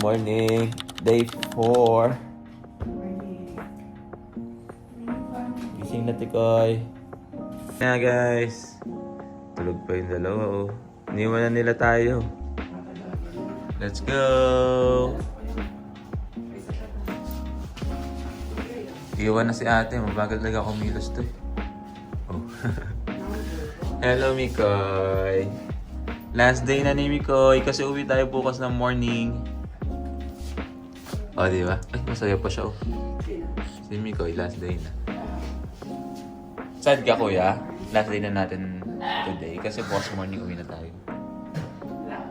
morning. Day 4. Gising na tikoy. Kaya guys, tulog pa yung dalawa oh. Iniwan na nila tayo. Let's go! Iwan na si ate. Mabagal talaga kumilos to eh. Oh. Hello Mikoy! Last day na ni Mikoy kasi uwi tayo bukas ng morning. Oh, di ba? Ay, masaya pa siya oh. Si Mikoy, last day na. Sad ka kuya? Last day na natin today kasi bukas morning uwi na tayo.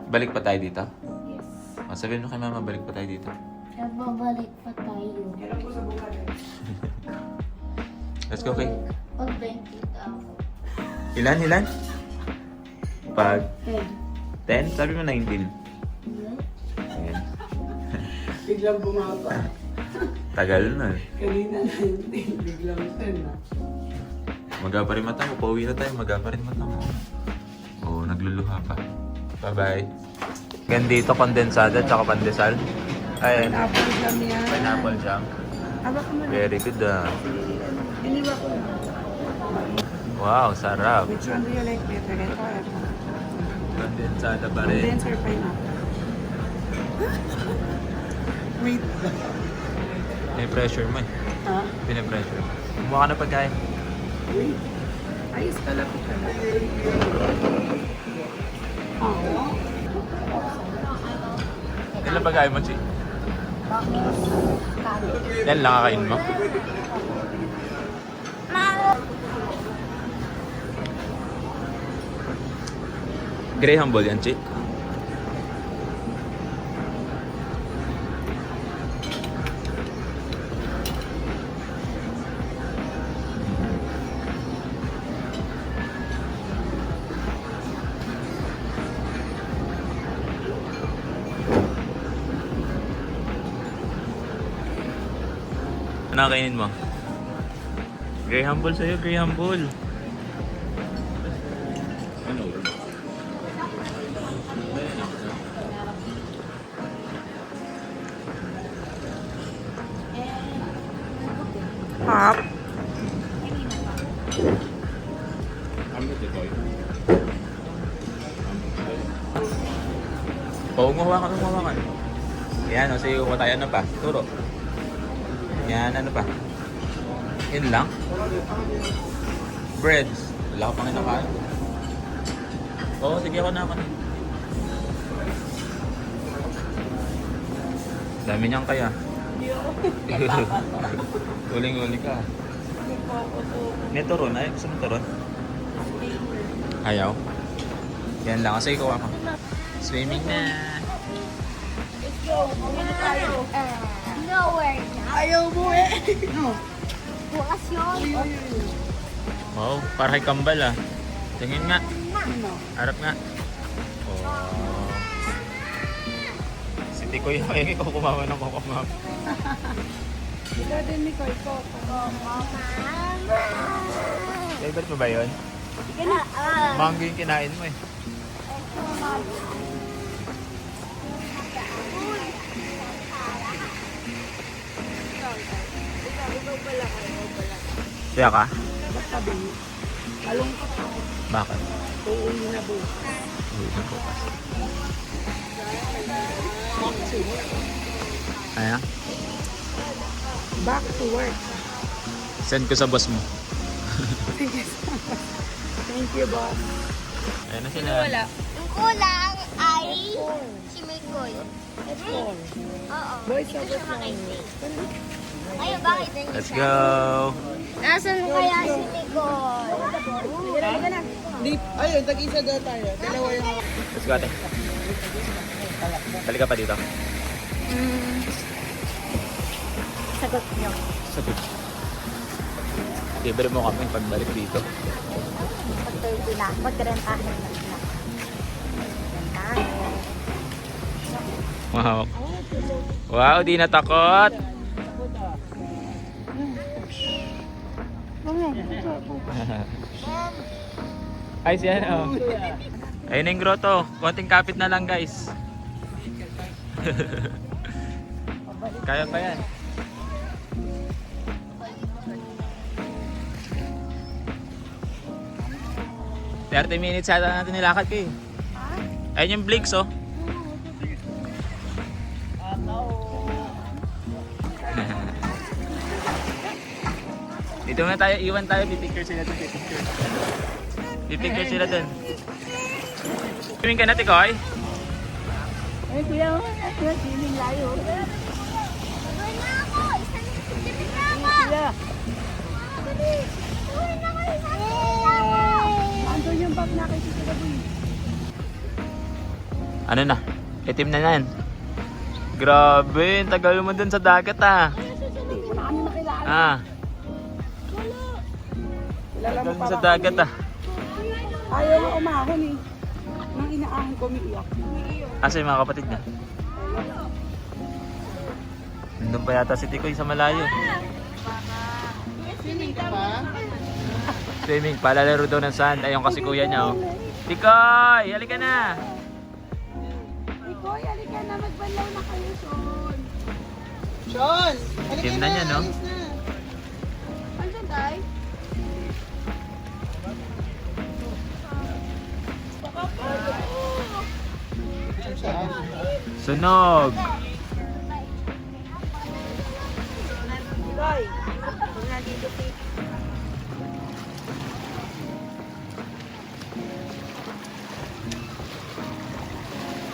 Balik pa tayo dito? Yes. Oh, sabihin mo kay mama, balik pa tayo dito. Babalik pa tayo. Let's go, Kay. Pag 20 ako. Ilan? Pag 10. 10? Sabi mo 19. Yes. Ayan. Biglang bumaba. Tagal na. Kanina 19, biglang 10 na. Maga pa rin mata mo. Pauwi na tayo. Maga pa rin mata mo. Oo, nagluluha pa. Bye-bye. Gandito, kondensada tsaka pandesal. Ayan. Pineapple jam yan. Pineapple jam. Aba ko na. Very good ah. Iniwa ko na. Wow, sarap. Which one do you like better? Ito or ito? Kondensada pa rin. Condense or pineapple? Wait. Pinipressure mo eh. Ha? Pinipressure mo. Kumuha ka na pagkain. Wait. Ayos ka lang ka na. Oo. Ilan pagkain mo, Chi? Yan lang kakain mo? Grey humble yan, Chi? Ano kainin mo? Grey humble sa'yo, Grey humble. Ano? Hop. Oo, hawakan. Yan, o sige, kuha tayo. Ano pa? Turo. Yan, ano pa? Yun lang? Breads. Wala ka pang inakain. Oo, sige ako na ako. Dami niyang kaya. Uling-uli ka. May turon. Ay, gusto mo turon? Ayaw? Yan lang. Sige, kuha ka. Swimming na. Let's go. Pumunta tayo. Nowhere na. Ayaw mo eh. No. Bukas yun. Wow, para kay Kambal ah. Tingin nga. Ano? Harap nga. Oh. Si Tikoy ay ikaw kumawa ng Coco Mama. Ikaw din, Nicole. Ikaw. Mama. Favorite mo ba yun? Mango yung kinain mo eh. Siya ka? Sabi, alungkot ako. Bakit? Uuwi na bukas. Uwi na bukas. Back to work. Ayan. Back to work. Send ko sa boss mo. Thank you, boss. Ayan na sila. Yung kulang ay si Mikoy. Four. Oo. Boys, Ito siya sabot lang. makaitin. Ayun, bakit din Let's siya? go! Nasaan kaya si Mikoy? Deep. Ayun, tag-isa daw tayo. Dalawa yung... Let's go ate. Balik ka pa dito. Sagot niyo. Sabi. Libre mo kami pagbalik dito. Pag-30 na. Pag-rentahin na sila. Rentahin. Wow. Wow, di natakot. Ay, siya oh. Ayun na yung grotto. Konting kapit na lang, guys. Kaya pa yan. $30 minutes ata natin nilakad ko eh. Ayun yung Blinks oh. Dito na tayo, iwan tayo, pipicture sila dun, pipicture. Pipicture sila dun. Swimming ka na, Tikoy? Ay, kuya, swimming layo. Gawin na ako! Isa na yung swimming na ako! Kuya, Gawin na ako! Isa na yung andun yung bag na kay Tito Baboy. Ano na? Itim na yan. Grabe, ang tagal mo dun sa dagat ah. Hindi ko na kami nakilala. Ah, Kilala mo tagal mo pa sa ba? dagat ah. Ayaw mo umahon eh. Nang inaahon ko, umiiyak. Asa yung mga kapatid niya? Nandun pa yata si Tikoy sa malayo. Swimming ka pa? Swimming, palalaro daw ng sand. Ayun kasi kuya niya oh. Tikoy, halika na. Ikoy, halika na, magbanlaw na kayo, Sean. Sean! Halika Team na niya, no? alis na. Andyan tayo? Sunog. Ikoy, kung nandito si...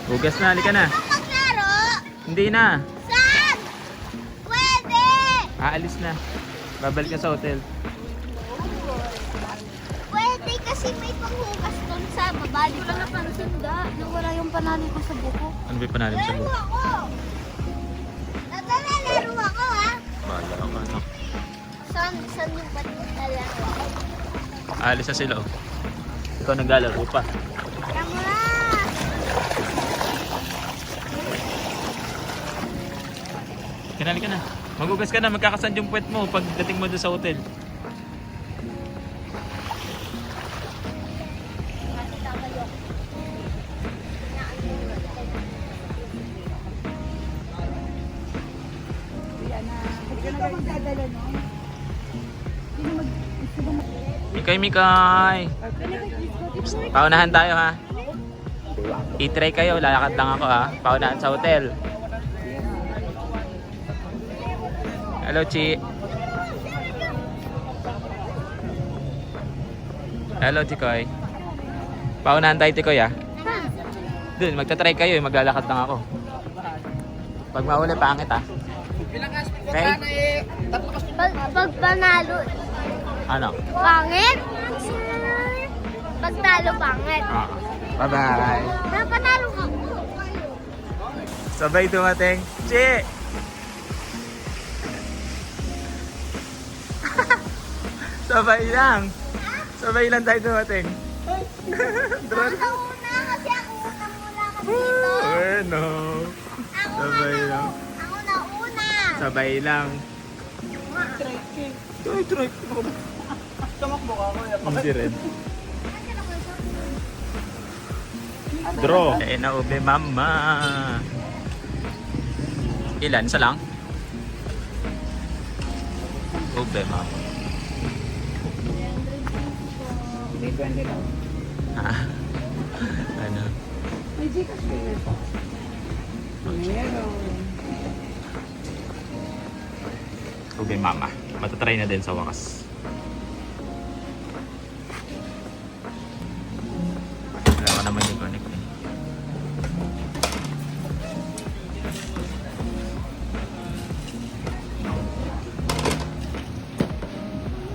Hugas na, halika na. Maglaro! Hindi na. Saan? Pwede! Aalis na. Babalik ka sa hotel. Pwede kasi may panghugas doon sa baba. Di ko lang napansin nawala yung panalo ko sa buko. Ano ba yung panalim sa Laro buhok? ako! Laro ako ha! Bahala ka ano. Saan yung ba't laro ako? Aalis na sila oh. Ikaw naglalaro pa. Tara mo na! Kinali ka na. Maghugas ka na, magkakasand yung puwet mo pagdating mo doon sa hotel. Kuya na, hindi ka magdadala, no? Sino gusto mo Mikay, Mikay! Paunahan tayo ha. I-try kayo, lalakad lang ako ha. Paunahan sa hotel. Hello, Chi. Hello, Tikoy. Paunahan tayo, Tikoy ha. Dun, magta-try kayo, maglalakad lang ako. Pag mauli, pangit ha. Okay? Pag panalo, Ano? pangit? Pag talo, pangit. Ah. Bye-bye. Napanalo ka. Sabay dumating. Chi! Sabay lang. Sabay lang tayo dumating. Drone. Ako una kasi ako unang mula kasi dito. Bueno. Ako Sabay na, lang. ako na una. Sabay lang. Try. tumakbo ka, kuya? Hindi rin. Draw. Kaya na ube mama. Ilan? Isa lang? Ube mama. May 20 lang. Ha? Ano? May Gcash payment po. Meron. Ube mama. Matatry na din sa wakas. Wala ka naman yung connect eh.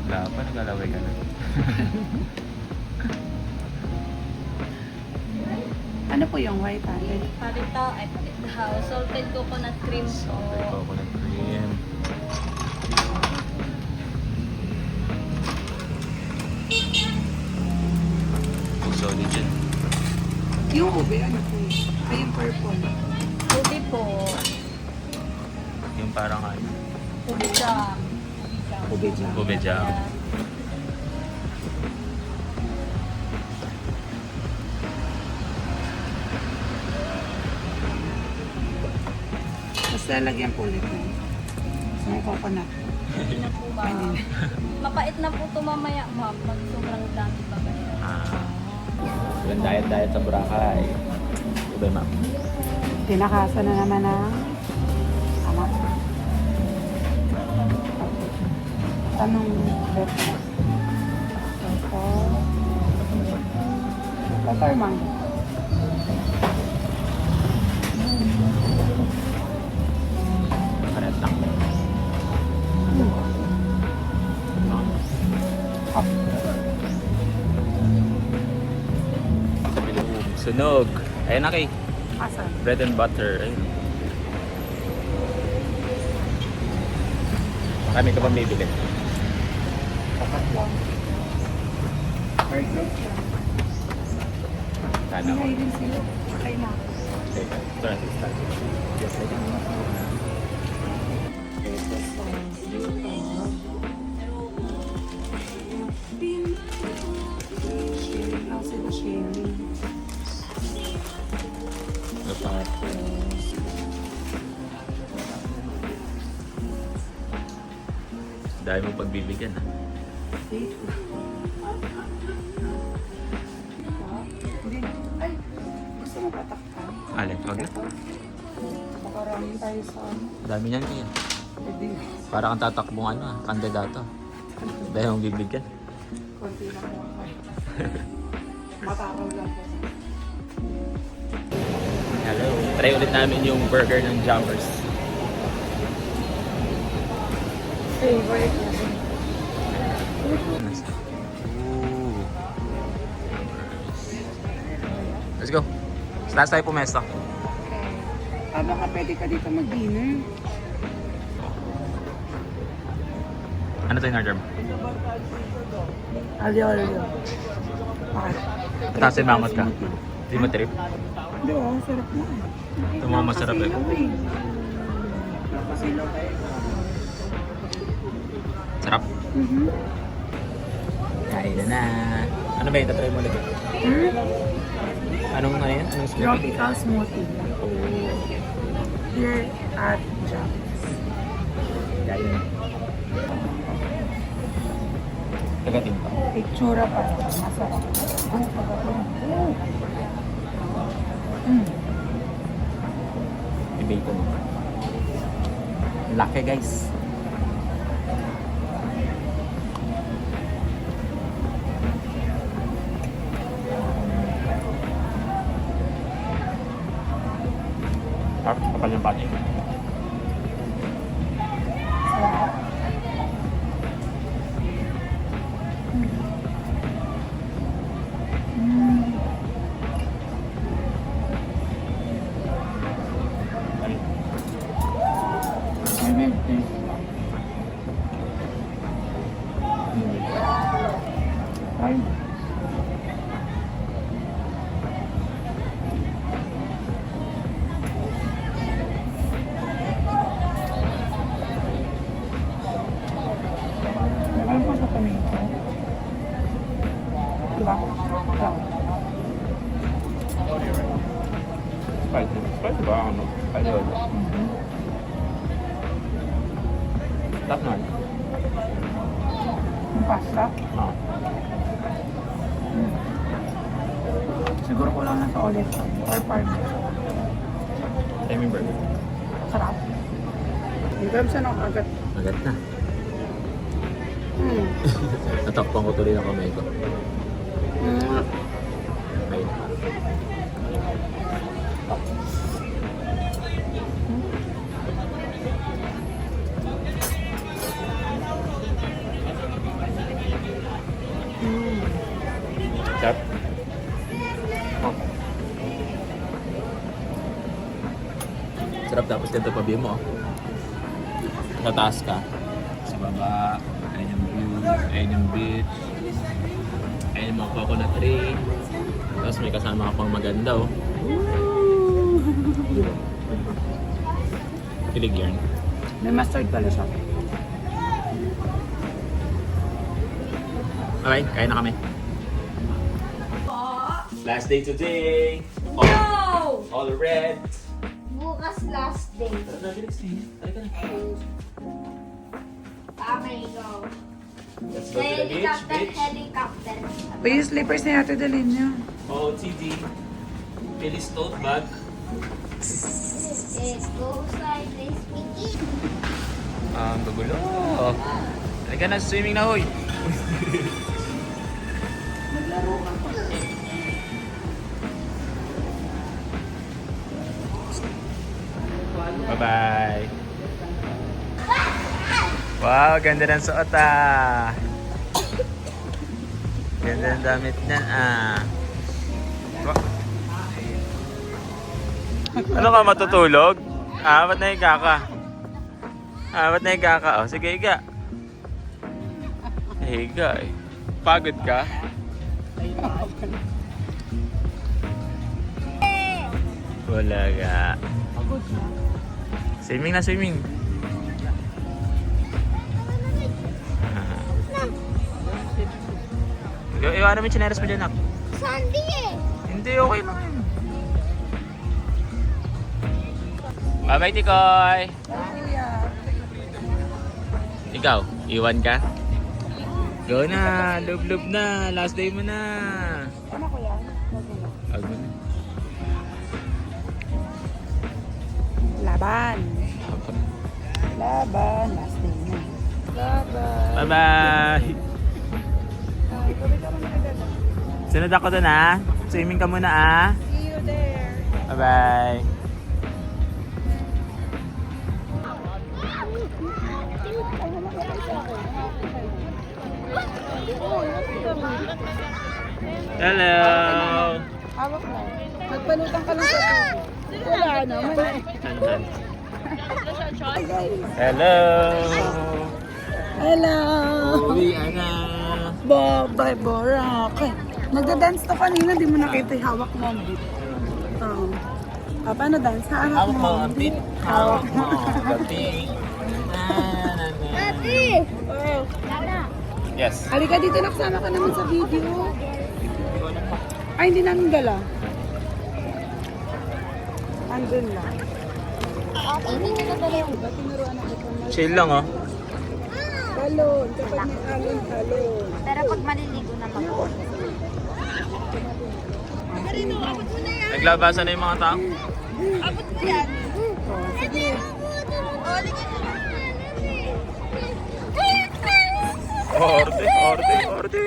Wala pa, naglalaway ka na. Ano po yung white packet? Palito, ay palito. Salted coconut cream po. Salted coconut cream. Solid yun. Yung ube, ano po yun? Ay, yung purple. Ube po. Yung parang ano, Ube jam. Ube jam. ube jam. Tapos lalagyan po ulit ng mga coconut. Hindi na po ma'am. Mapait na po ito mamaya ma'am. Pag sobrang dami pa ba yan? Walang diet sa Boracay. Diba, ma'am? Tinakasa na naman ng anak. Anong breakfast? Butter mango. Karet lang. Hot. Sa bilog. Sunog. Ayan na kay. Asan? Bread and butter. Ayun. Marami ka bang bibili? Sapat lang. Perfect lang. Sana ako. Hingay din sila. Okay na. Okay. Ito na si Stan. Yes, I can. Ito sauce dito. Sharing lang sila sharing. Tapos, dahil mo pagbibigyan ha. Dito. Hindi. Ay, gusto mo patakpan? Alin, wag na. Makarami tayo sa ano. Dami niyan kaya. Pwede. Para kang tatakbong ano ah, kandidato. Dahil mong bibigyan. Konti lang mo. Matakaw lang po. Hello. Try ulit namin yung burger ng Jammers. Favorite na. Ooh. Let's go. Last tayo pumesto. Baka pwede ka dito mag-dinner. Ano tayo in-order mo? Alio. Okay. Tapos mangot ka. Di mo trip? Hindi, oh, sarap na. Ito mga masarap eh. Sarap. Kain na na. Ano ba yun? Tatry mo ulit. Anong ano yan? Anong smoothie? Tropical smoothie. Here at Japanese. Kain. Tagatin pa. Itsura pa. Masarap. Ang pagkain. May bacon. Laki guys. Kapal yung pati. Ay. Ano pa sa tomato? Diba? Ito. Spicy. Spicy ba? Ano? Ayun. That's nice. Yung pasta. Ah. Siguro kulang na sa olive or parmesan. Timing burger. Sarap. Yung gamsa ng agad. Agad na. Natakpan ko tuloy ng kamay ko. Ayun. Sarap. Sarap tapos ganito pa view mo. Sa taas ka. Sa baba. Ayan yung view. Ayan yung beach. Ayan yung mga coconut tree. Tapos may kasama ka pang maganda oh. Kilig yarn. May mustard pala siya. Okay, kain na kami. Last day today. No! All red. Bukas last day. Tara na, bilis eh. Halika na. Okay, go. Let's go to the beach, beach. Helicopter. Pa yung slippers na yata dalhin niyo. OOTD. Philly's tote bag. It goes like this. Begin. Ang gugulo. Halika na, swimming na, hoy. Bye-bye. Wow, ganda ng suot ah. Ganda ng damit niyan ah. Ano ka, matutulog? Ba't nahiga ka? Ba't nahiga ka? Oh, sige, higa. Nahiga eh. Pagod ka? Wala ka. Swimming na, swimming. Iwanan mo yung chineras mo dyan, nak. Sandy eh. Hindi, okay lang yun. Bye-bye, Tikoy! Ikaw, iwan ka? Go na! Lub-lub na! Last day mo na! Ano ko yan? Wag mo na. Laban. Laban. Last day na. Laban. Bye-bye! Gabi ka muna agad. Sunod ako dun ah. Swimming ka muna ah. See you there. Bye-bye! Hello! Hawak mo. Nagpanutang ka lang sa tubig. Wala naman. Nandun. Hello! Hello! Uwi na! Bye, Boracay. Nagda-dance to kanina, di mo nakita yung hawak mo ang beat. Paano dance? Hawak Hawak mo mo ang ang beat. beat. Hawak mo ang beat. Ate! Oh. Yes. Halika dito, naksama ka naman sa video. Ay, hindi namin dala. Andun lang. Ate, hindi na ba yung... Ba't tinuruan ako kung Chill lang oh. talon? Kapag may alon, talon. Pero pag maliligo naman ako. Naglabasan na yung mga tao. Abot mo yan. Oh, sige. Orte, orte, orte.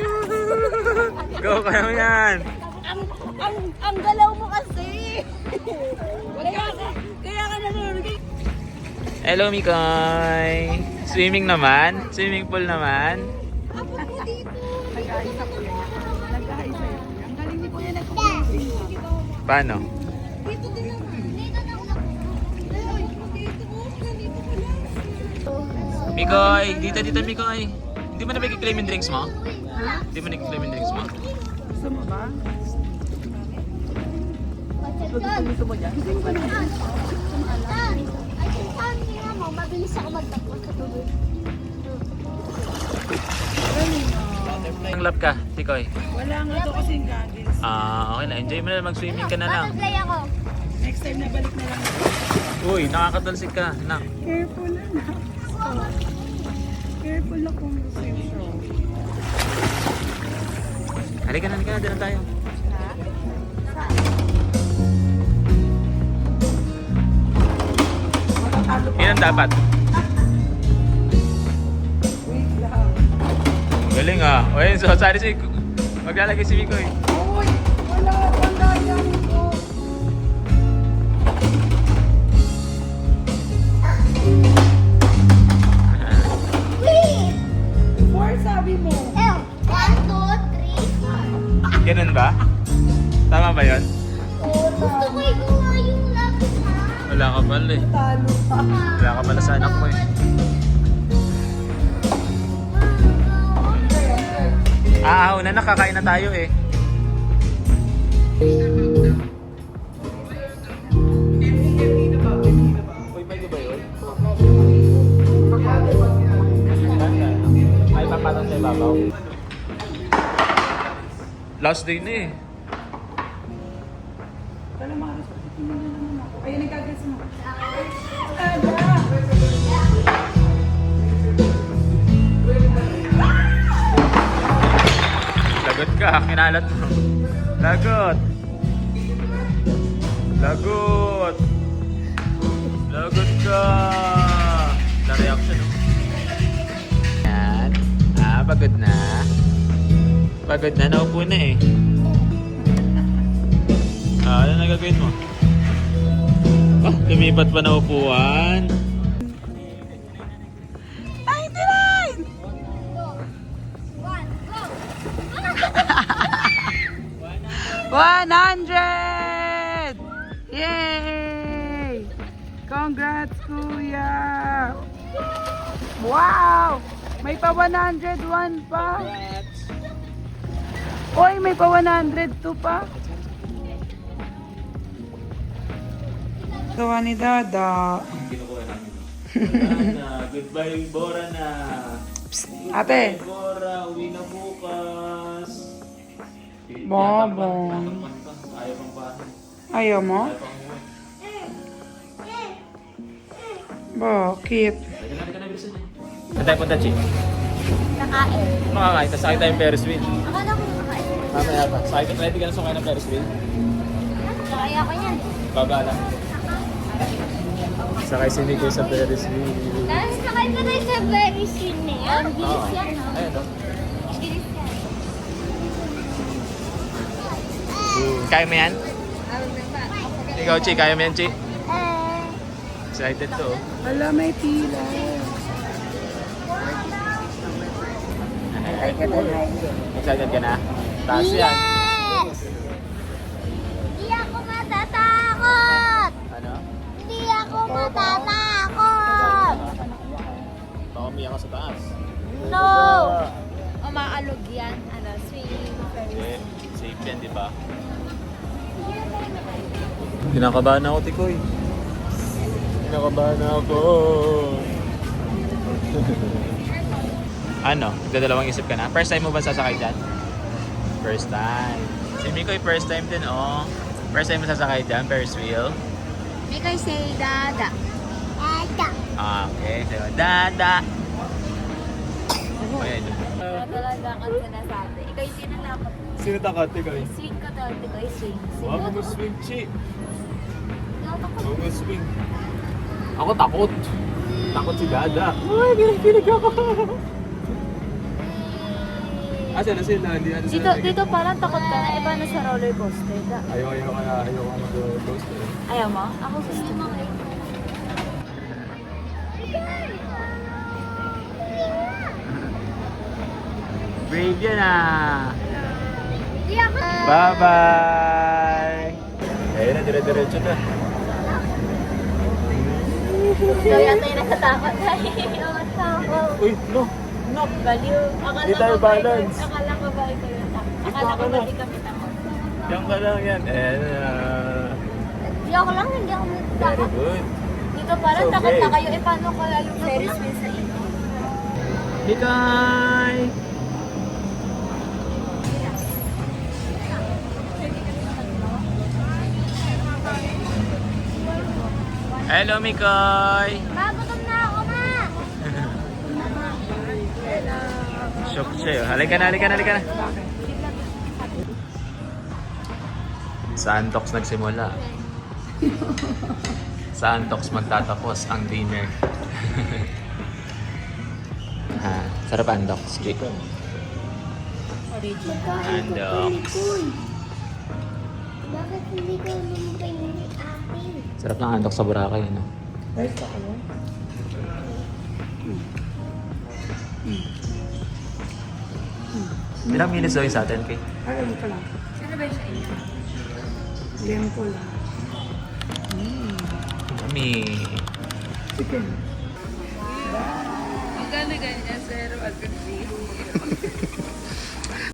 Go kayo yan. Ang galaw mo kasi. Kaya ka nanonood. Hello, Mikoy. Swimming naman? Swimming pool naman? Abot mo dito. Nag-aisa ko yan. Nag-aisa yan. Ang galing ni Kuya nag-fishing. Paano? Dito din naman. Dito na ako. Dito ko lang. Mikoy, dito, Mikoy. Hindi mo na nag-claim yung drinks mo? Ha? Hindi mo nag-claim yung drinks mo? Gusto mo ba? Tan, Gusto mo dyan? Hindi ko pa naman. Tan, ay kung saan niya mo, mabilis ako magtakbo sa tubig. Ang lap ka, Tikoy. Wala nga to kasing goggles. Okay na. Enjoy mo na, mag-swimming ka na lang. Butterfly ako. Next time na balik na lang. Uy, nakakatalsik ka. Nak. Careful na. Careful na kung swim show. Halika na, dyan na tayo. Yan ang dapat. Wait lang. Galing ah. O yun, so sorry si... Maglalagay si Mikoy. Uy! Wala pang dayang ko. Wait! 4 sabi mo. 1, 2, 3. Ganun ba? Tama ba yun? Gusto ko ikuha yung lapis na. Wala ka pala eh. Talo pa. Wala ka pala sa anak mo eh. Na nakakain na tayo eh. Uy, pwede ba yun? Ay, papatang sa ibabaw. Last day na eh. Wala mga responsibility na naman ako. Ayun, nagkagals mo. ka, kinalat mo. Lagot. Lagot. Lagot ka. Na reaction, no? Yan. Pagod na. Pagod na, naupo na eh. Ano na gagawin mo? Lumipat pa na upuan. 99! One, go! 100! Yay! Congrats, Kuya! Wow! May pa 101 pa. Oy, may pa 102 pa. Gawa ni Dada. Goodbye, Bora na. Ate. Bora, uwi na bukas. Babong. Ayaw pang bahay. Ayaw mo? Ayaw pang uwi. Bakit? Halika na, bilisan niya. Saan tayo punta, Chi? Nakain. Makakain, tapos sakay tayong Ferris wheel. Akala ko nakain. Mamaya pa. Sakay, ready ka na sumakay ng Ferris wheel? Kaya ko yan. Baba lang. Sakay si Nico sa Ferris wheel. Dahil sakay ko na sa very soon eh. Ang Oo. bilis yan, no? Ayun, no? Ang bilis yan. Kaya mo yan? Ikaw, Chi, kaya mo yan, Chi? Eh, Excited to. Wala, may pila. Ay, Excited ka na? Taas yan. yes! Hindi ako matatakot! Ano? Hindi ako matatakot! Baka umiyak ka sa taas. No! Umaalog yan. Swimming. Eh, safe yan, di ba? Kinakabahan ako, Tikoy. Kinakabahan ako. Ano? Nagdadalawang isip ka na? First time mo ba sasakay dyan? First time. Si Mikoy first time din, oh. First time mo sasakay dyan, Ferris wheel. Mikoy say dada. Okay, so, dada. Ayan. Talaga kang sinasabi. Ikaw yung tinalakot. Sino takot, Tikoy? Swing ka daw. Ikaw yung swing. Huwag mo swing, Chi. Huwag mo swing. Ako takot. Takot si Dada. Ay, kinikilig ako. Asa na sila? Hindi na sila. Dito parang takot ka na. Iba na sa roller coaster. Ayaw mag-coaster. Ayaw mo? Ako gusto mo. Brave yan ah. Hindi ako... Bye-bye. Ayun na, dire-diretso na. Ikaw yata yung nakatakot na. Uy, no. No. Baliw. Hindi tayo balance. Akala ko ba ikaw yung takot? Akala ko ba di kami takot? Diyan ka lang yan. Ayan na. Hindi ako lang, hindi ako Very matatakot. good. Dito parang So, takot na okay. kayo. Eh, paano kaya yung Ferris wheel sa inyo? Hikay! Hello, Mikoy! Magutom na ako, ma! Shock siya yun. Halika na. Sa Antox nagsimula. Sa Antox magtatapos ang dinner. Sarap Antox, chicken. Antox. Bakit hindi ko lumipay ni atin? Sarap ng Antox sa Boracay, ano? Ilang minutes daw yung sa atin, Kay? Alam ko lang. Ano ba yung sa inyo? Alam ko lang. Mami. Chicken. Magkano ganyan, 0 at 50?